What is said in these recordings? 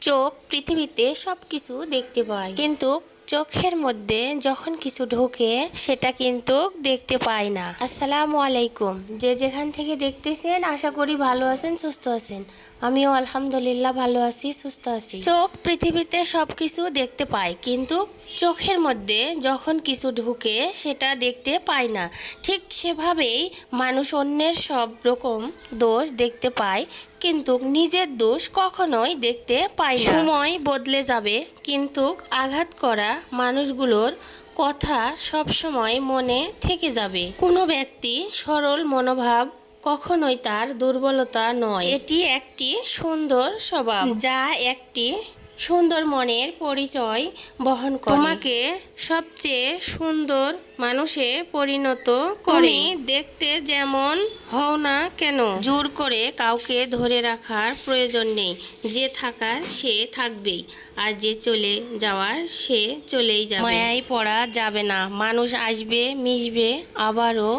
চোখ পৃথিবীতে সবকিছু দেখতে পায়, কিন্তু চোখের মধ্যে যখন কিছু ঢোকে সেটা কিন্তু দেখতে পায় না। আসসালামু আলাইকুম, যে যেখান থেকে দেখতেছেন আশা করি ভালো আছেন, সুস্থ আছেন। আমিও আলহামদুলিল্লাহ ভালো আছি, সুস্থ আছি। চোখ পৃথিবীতে সবকিছু দেখতে পায়, কিন্তু চোখের মধ্যে যখন কিছু ঢুকে সেটা দেখতে পায় না। ঠিক সেভাবেই মানুষ অন্যের সব রকম দোষ দেখতে পায়, কিন্তু নিজের দোষ কখনোই দেখতে পায় না। সময় বদলে যাবে, কিন্তু আঘাত করা মানুষগুলোর কথা সবসময় মনে থেকে যাবে। কোনো ব্যক্তি সরল মনোভাব কখনোই তার দুর্বলতা নয়, এটি একটি সুন্দর স্বভাব যা একটি সুন্দর মনের পরিচয় বহন করে। তোমাকে সবচেয়ে সুন্দর মানুষে পরিণত করে। দেখতে যেমন হও না কেন, জোর করে কাউকে ধরে রাখার প্রয়োজন নেই। যে থাকার সে থাকবেই, আর যে চলে যাওয়ার সে চলেই যাবে। মায়ায় পড়া যাবে না। মানুষ আসবে, মিশবে, আবারও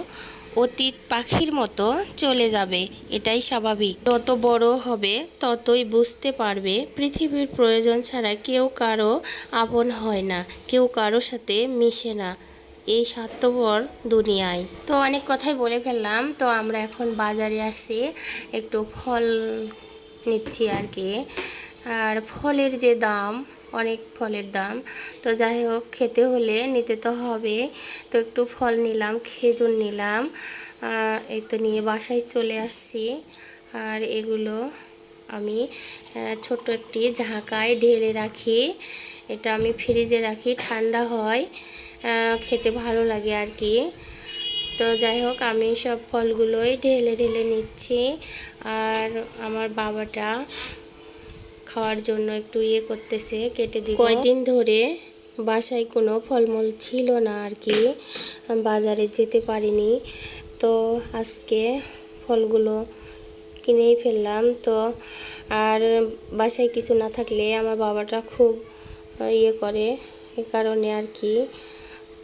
অতীত পাখির মতো চলে যাবে, এটাই স্বাভাবিক। যত বড় হবে ততই বুঝতে পারবে পৃথিবীর প্রয়োজন ছাড়া কেউ কারো আপন হয় না, কেউ কারো সাথে মিশে না এই স্বার্থপর দুনিয়ায়। তো অনেক কথাই বলে ফেললাম। তো আমরা এখন বাজারে আসছি, একটু ফল নিচ্ছি আর কি। আর ফলের যে দাম, অনেক ফলের দাম, তো যাই হোক খেতে হলে নিতে তো হবে। তো একটু ফল নিলাম, খেজুর নিলাম, এই তো নিয়ে বাসায় চলে আসছি। আর এগুলো আমি ছোট একটি ঝাঁকায় ঢেলে রাখি। এটা আমি ফ্রিজে রাখি, ঠান্ডা হয়, খেতে ভালো লাগে আর কি। তো যাই হোক আমি সব ফলগুলোই ঢেলে ঢেলে নিচ্ছি। আর আমার বাবাটা খাওয়ার জন্য একটু করতেছে, কেটে দিব। কয়দিন ধরে বাসায় কোনো ফলমূল ছিল না আর কি, বাজারে যেতে পারিনি। তো আজকে ফলগুলো কিনেই ফেললাম। তো আর বাসায় কিছু না থাকলে আমার বাবাটা খুব করে, এ কারণে আর কি।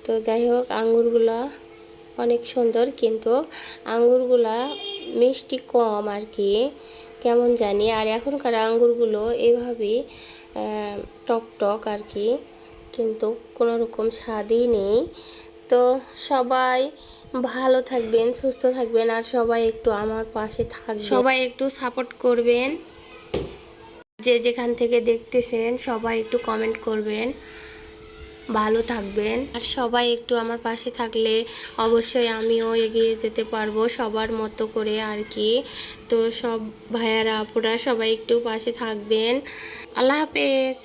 তো যাই হোক আঙ্গুরগুলা অনেক সুন্দর, কিন্তু আঙ্গুরগুলা মিষ্টি কম আর কি, কেমন জানি। আর এখনকার আঙ্গুরগুলো এভাবেই টক টক আর কি, কিন্তু কোনো রকম স্বাদই নেই। তো সবাই ভালো থাকবেন, সুস্থ থাকবেন, আর সবাই একটু আমার পাশে থাকবেন, সবাই একটু সাপোর্ট করবেন। যে যেখান থেকে দেখতেছেন সবাই একটু কমেন্ট করবেন, ভালো থাকবেন। আর সবাই একটু আমার পাশে থাকলে অবশ্যই আমিও এগিয়ে যেতে পারবো সবার মতো করে আর কি। তো সব ভাইয়ারা আপুরা সবাই একটু পাশে থাকবেন। আল্লাহ হাফেজ।